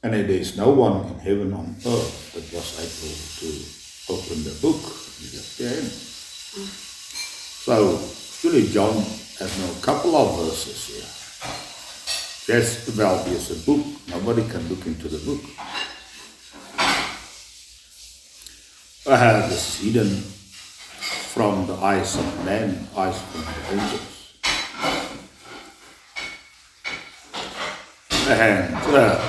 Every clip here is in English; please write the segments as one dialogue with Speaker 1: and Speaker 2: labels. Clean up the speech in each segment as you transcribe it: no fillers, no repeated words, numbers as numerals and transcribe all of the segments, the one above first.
Speaker 1: And there's no one in heaven on earth that was able to open the book in their hand. So surely John has now a couple of verses here. Yes, well, there's a book. Nobody can look into the book. This is hidden from the eyes of men, eyes from the angels. And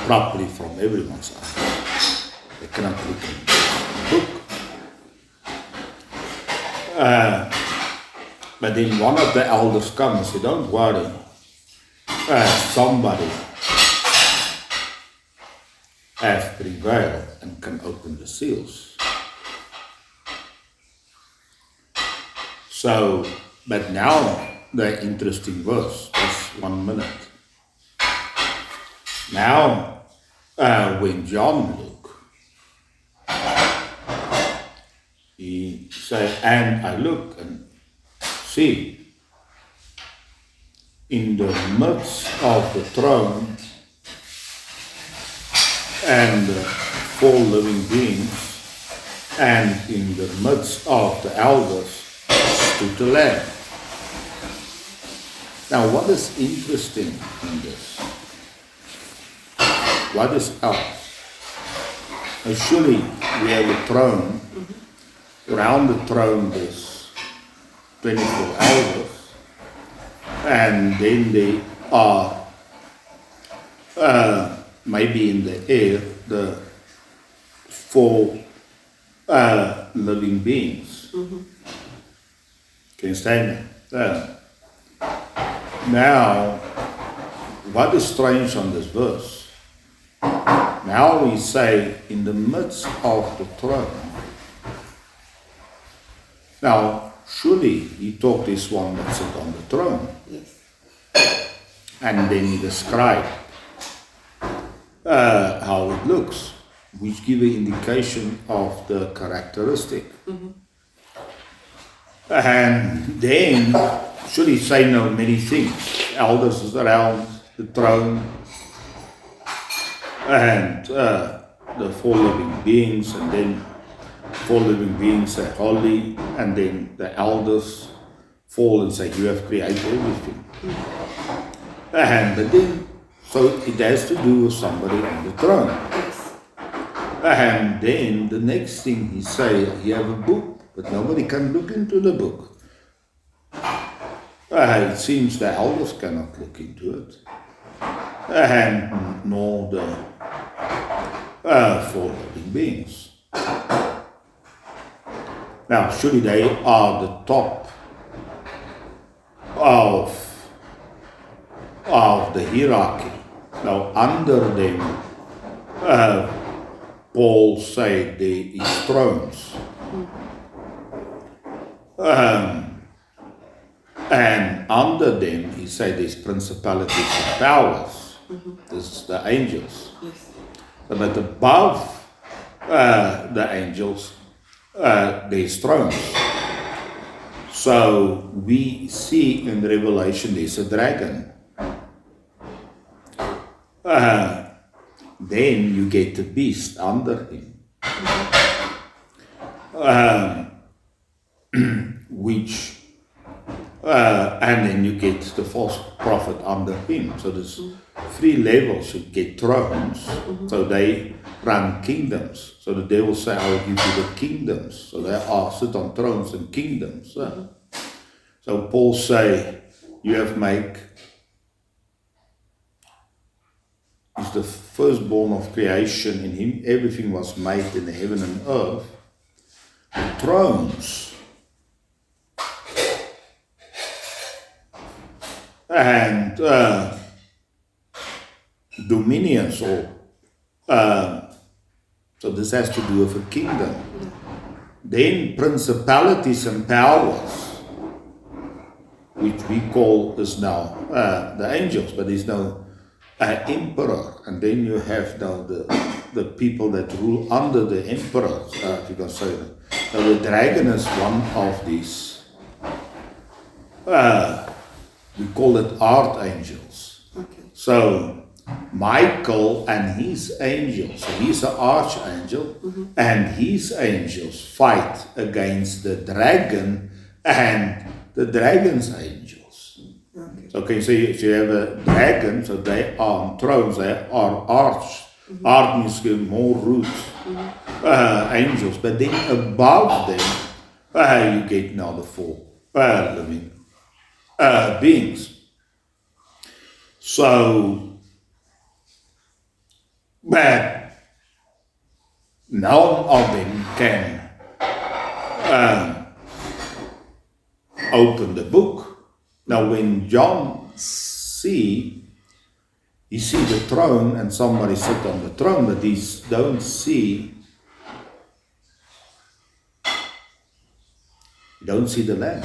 Speaker 1: probably from everyone's eyes. They cannot look into the book. But then one of the elders comes and says, don't worry. Somebody has prevailed and can open the seals. So, but now the interesting verse, just 1 minute. Now, when John looked, he said, and I look and see, in the midst of the throne and the 4 living beings, and in the midst of the elders, stood the Lamb. Now, what is interesting in this? What is else? Now, surely we have a throne. Around the throne there's 24 elders. And then they are maybe in the air, the 4 living beings. Can you stand there? Now, what is strange on this verse? Now we say, in the midst of the throne. Now, surely he taught this one that sat on the throne.
Speaker 2: Yes.
Speaker 1: And then he described how it looks, which give an indication of the characteristic. And then, should he say no many things? Elders is around the throne, and the 4 living beings, and then 4 living beings say holy, and then the elders fall and say, you have created everything. And but then, so it has to do with somebody on the throne.
Speaker 2: Yes.
Speaker 1: And then the next thing he say, you have a book, but nobody can look into the book. It seems the elders cannot look into it, and nor the 4 living beings. Now, surely they are the top of the hierarchy. Now, under them, Paul said there is thrones. And under them, he said there's principalities and powers. This is the angels.
Speaker 2: Yes.
Speaker 1: But above the angels, there's thrones. So we see in Revelation there's a dragon. Then you get the beast under him, which and then you get the false prophet under him. So there's 3 levels. You get thrones, so they run kingdoms. So the devil say, I will give you the kingdoms. So they are sit on thrones and kingdoms. So Paul say, you have made, is the firstborn of creation. In him everything was made in the heaven and earth. The thrones and dominions, or so this has to do with a kingdom. Then principalities and powers, which we call is now the angels, but there's no emperor. And then you have now the people that rule under the emperor, if you can say that. Now the dragon is one of these. We call it archangels.
Speaker 2: Okay.
Speaker 1: So Michael and his angels, so he's an archangel, and his angels fight against the dragon and the dragon's angels. Okay, so you have a dragon, so they are on thrones, they are arch means more root angels, but then above them you get now the four living beings. So, but none of them can open the book. Now, when John he see the throne and somebody sit on the throne, but he don't see the Lamb.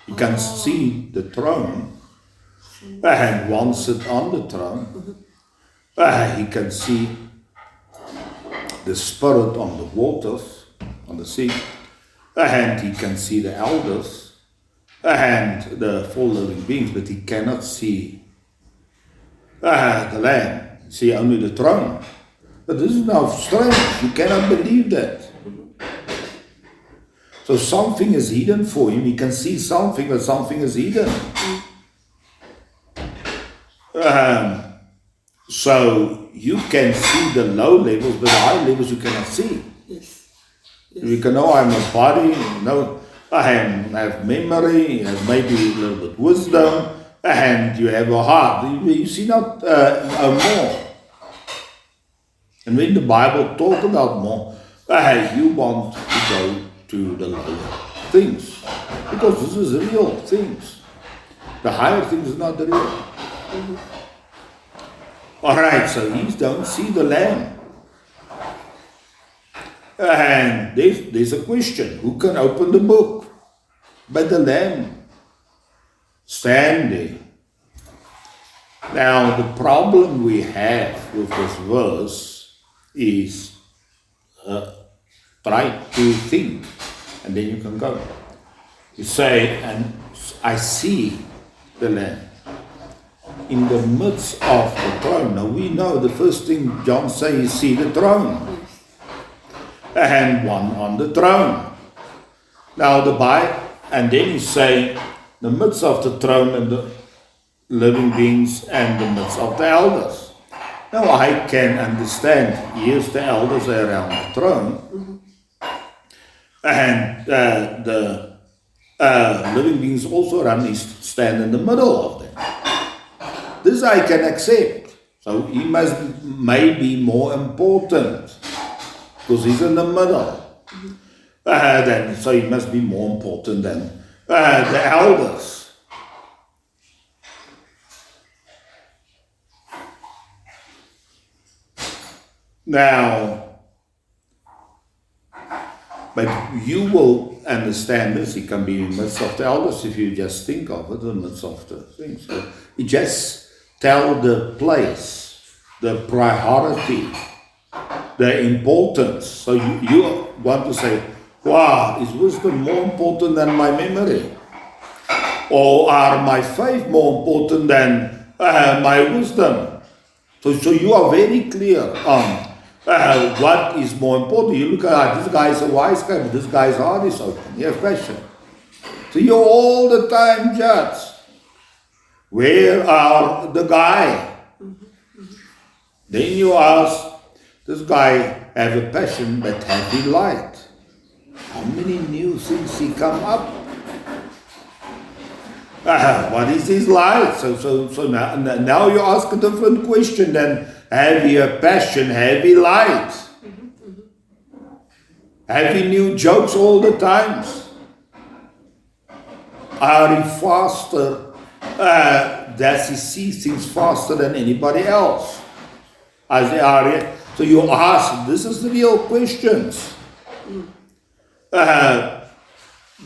Speaker 1: You can see the throne, and one sit on the throne. He can see the Spirit on the waters, on the sea, and he can see the elders and the four living beings, but he cannot see the Lamb. You see only the throne. But this is now strange. You cannot believe that. So something is hidden for him. He can see something, but something is hidden. So you can see the low levels, but the high levels you cannot see.
Speaker 2: Yes.
Speaker 1: You can know I'm a body, I have memory, maybe a little bit wisdom, and you have a heart. You see not more. And when the Bible talks about more, you want to go to the lower things, because this is real things. The higher things is not the real. All right, so he don't see the Lamb. And there's a question, who can open the book? But the Lamb stand there. Now, the problem we have with this verse is try to think, and then you can go. You say, and I see the Lamb in the midst of the throne. Now, we know the first thing John says is see the throne. And one on the throne. Now and then he say, the midst of the throne and the living beings and the midst of the elders. Now I can understand, here's the elders around the throne, and the living beings also stand in the middle of them. This I can accept. So he may be more important, because he's in the middle. So he must be more important than the elders. Now, but you will understand this. He can be in the midst of the elders if you just think of it, in the midst of the things. So you just tell the place, the priority, the importance. So you want to say, wow, is wisdom more important than my memory? Or are my faith more important than my wisdom? So you are very clear on what is more important. You look at this guy is a wise guy, but this guy's heart is open. You have passion. So you all the time judge. Where are the guy? Then you ask, this guy have a passion, but have he light? How many new things he come up? What is his light? So now you ask a different question than have he a passion, have he light? Have he new jokes all the times? Are he faster? Does he see things faster than anybody else? So you ask, this is the real questions.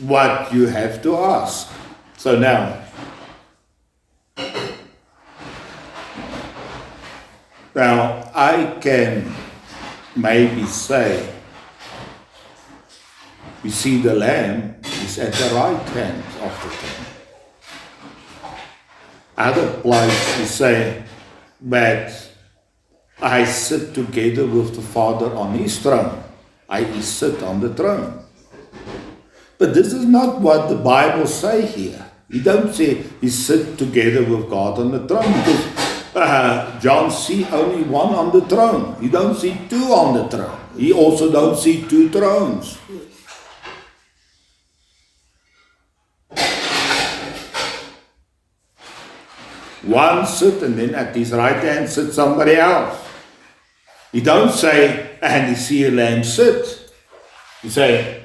Speaker 1: What you have to ask. So now I can maybe say, we see the Lamb is at the right hand of the throne. Other place you say that I sit together with the Father on his throne. I sit on the throne. But this is not what the Bible say here. He don't say he sit together with God on the throne, because John see only one on the throne. He don't see two on the throne. He also don't see two thrones. One sit, and then at his right hand sits somebody else. He don't say, and he see a lamb sit. He say,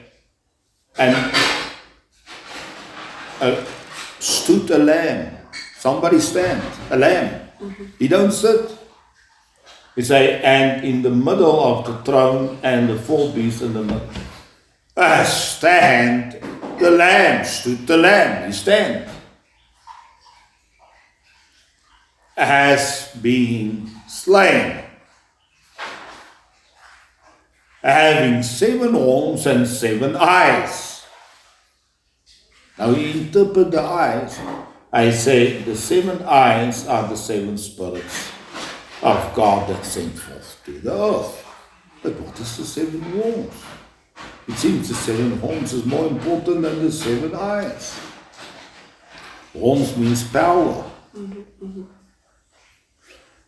Speaker 1: and stood a lamb. Somebody stand, a lamb. He don't sit. He say, and in the middle of the throne and the four beasts in the middle, stand the lamb, stood the lamb. He stand. Has been slain, having 7 horns and 7 eyes. Now you interpret the eyes. I say the 7 eyes are the 7 spirits of God that sent forth to the earth. But what is the 7 horns? It seems the 7 horns is more important than the 7 eyes. Horns means power.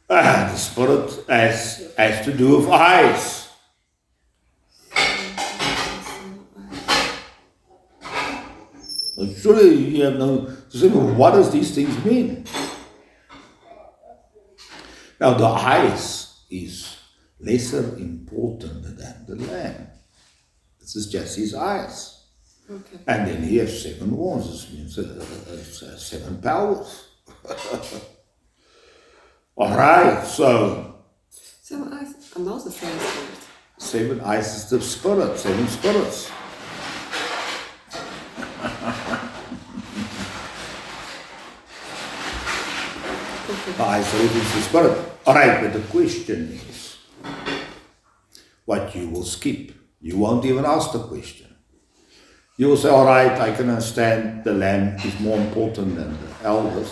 Speaker 1: The spirit has to do with eyes. Surely you have no to say, well, what does these things mean? Now the eyes is lesser important than the lamb. This is just his eyes. Okay. And then he has 7 horns. This means 7 powers. All right, so
Speaker 2: 7 eyes and also 7 spirits.
Speaker 1: 7 eyes is the spirit, 7 spirits. The eyes is the spirit. All right, but the question is, what you will skip. You won't even ask the question. You will say, all right, I can understand the lamb is more important than the elders,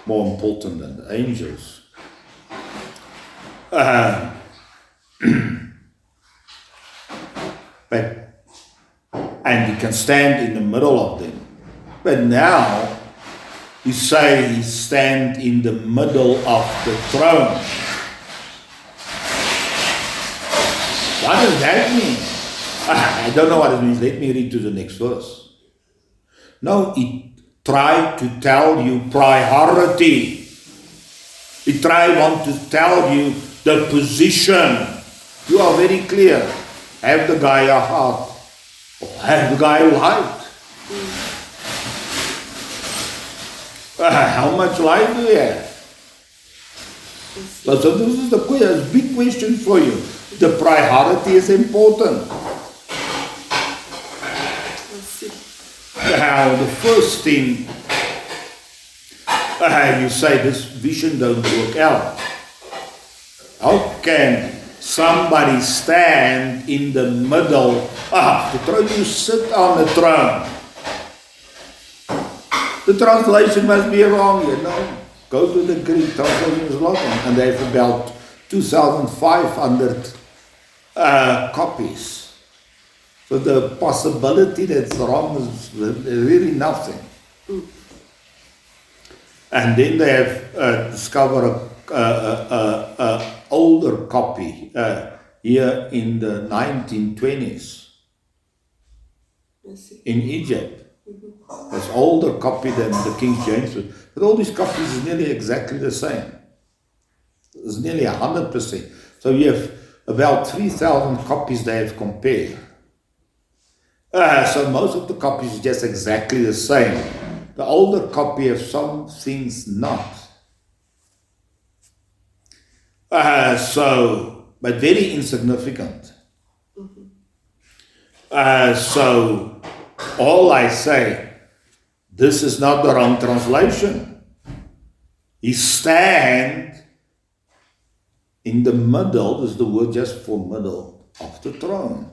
Speaker 1: more important than the angels. And he can stand in the middle of them. But now, you say he stand in the middle of the throne. What does that mean? I don't know what it means. Let me read to the next verse. No, it tried to tell you priority. It tried to tell you the position. You are very clear. Have the guy a heart. Have the guy light. How much light do you have? So this is the big question for you. The priority is important. Now, the first thing you say, this vision don't work out. How can somebody stand in the middle of the throne? You sit on the throne. The translation must be wrong, you know. Go to the Greek translation is wrong, and they have about 2,500 copies. So the possibility that's wrong is really nothing. And then they have discovered a older copy here in the 1920s in Egypt. It's older copy than the King James. But all these copies is nearly exactly the same. It's nearly 100%. So you have about 3,000 copies they have compared. So most of the copies is just exactly the same. The older copy has some things not. But very insignificant. So all I say, this is not the wrong translation. He stand in the middle, this is the word just for middle, of the throne.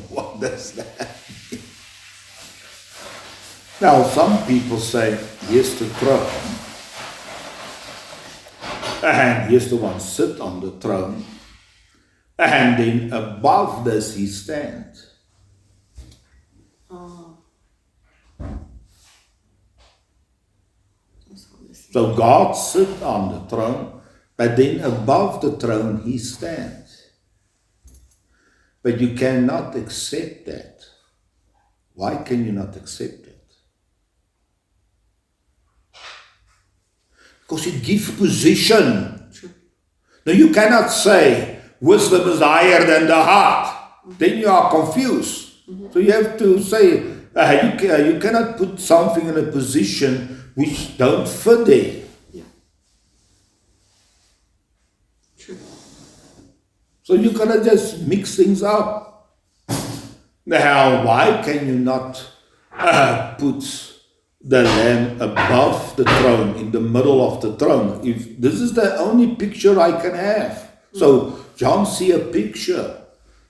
Speaker 1: What does that mean? Now some people say, yes, the throne, And here's the one sit on the throne. And then above this he stands.
Speaker 2: Oh. That's how they see.
Speaker 1: So God sits on the throne, but then above the throne he stands. But you cannot accept that. Why can you not accept it? Because it gives position.
Speaker 2: True.
Speaker 1: Now you cannot say wisdom is higher than the heart. Then you are confused. So you have to say you cannot put something in a position which don't fit there.
Speaker 2: Yeah. True.
Speaker 1: So you cannot just mix things up. Now, why can you not put the Lamb above the throne, in the middle of the throne? If this is the only picture I can have. So John see a picture.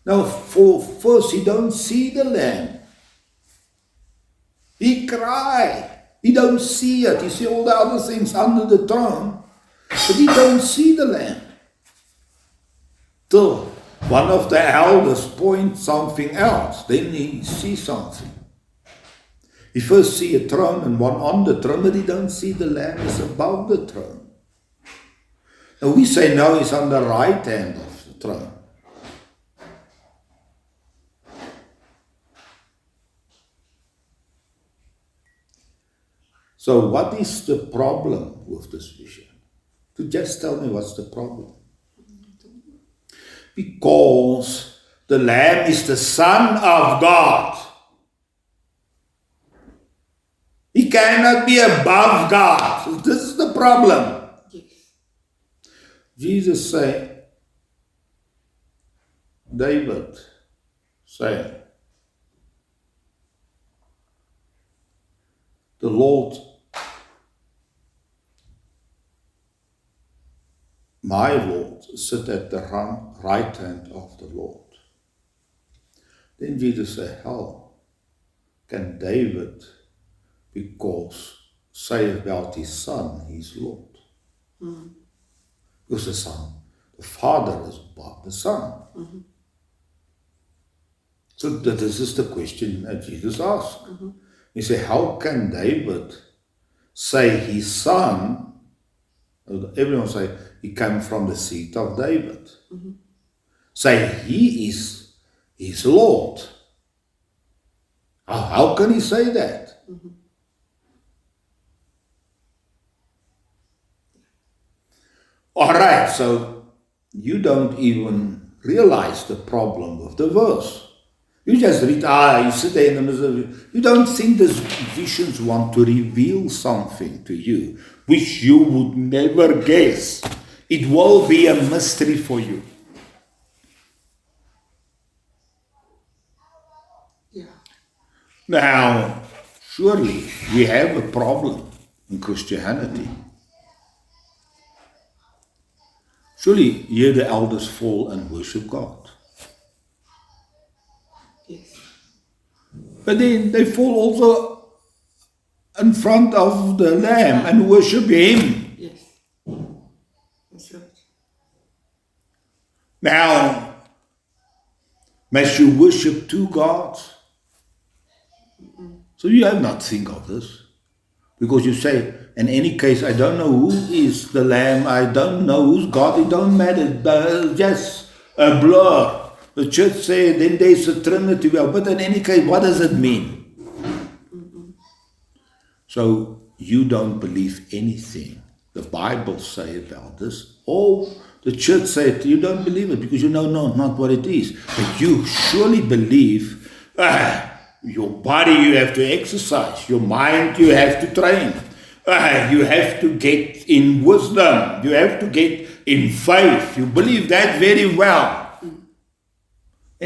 Speaker 1: Now, first he don't see the Lamb. He cry. He don't see it. He see all the other things under the throne, but he don't see the Lamb. Till one of the elders points something else, then he sees something. He first see a throne and one on the throne, but he don't see the Lamb is above the throne. Now we say no, he's on the right hand of the throne. So what is the problem with this vision? To just tell me what's the problem. Because the Lamb is the Son of God. He cannot be above God. So this is the problem.
Speaker 2: Yes.
Speaker 1: Jesus said, David said, the Lord, my Lord, sit at the right hand of the Lord. Then Jesus said, how can David, because say about his son, he's Lord? Because the Son, the Father is above the Son. So this is the question that Jesus asked. He said, how can David say his son, everyone say he came from the seed of David, say he is his Lord? How can he say that? All right, so you don't even realize the problem with the verse. You just read, you sit there in the middle of it. You don't think these visions want to reveal something to you, which you would never guess. It will be a mystery for you.
Speaker 2: Yeah.
Speaker 1: Now, surely we have a problem in Christianity. Surely here the elders fall and worship God.
Speaker 2: Yes.
Speaker 1: But then they fall also in front of the Lamb and worship Him.
Speaker 2: Yes. That's right.
Speaker 1: Now, must you worship two gods? So you have not think of this. Because you say, in any case, I don't know who is the Lamb, I don't know who's God, it don't matter, just a blur. The church said, then there's a Trinity, well, but in any case, what does it mean? So you don't believe anything the Bible say about this. Or the church said, you don't believe it because you know not what it is. But you surely believe, your body you have to exercise, your mind you have to train. You have to get in wisdom. You have to get in faith. You believe that very well.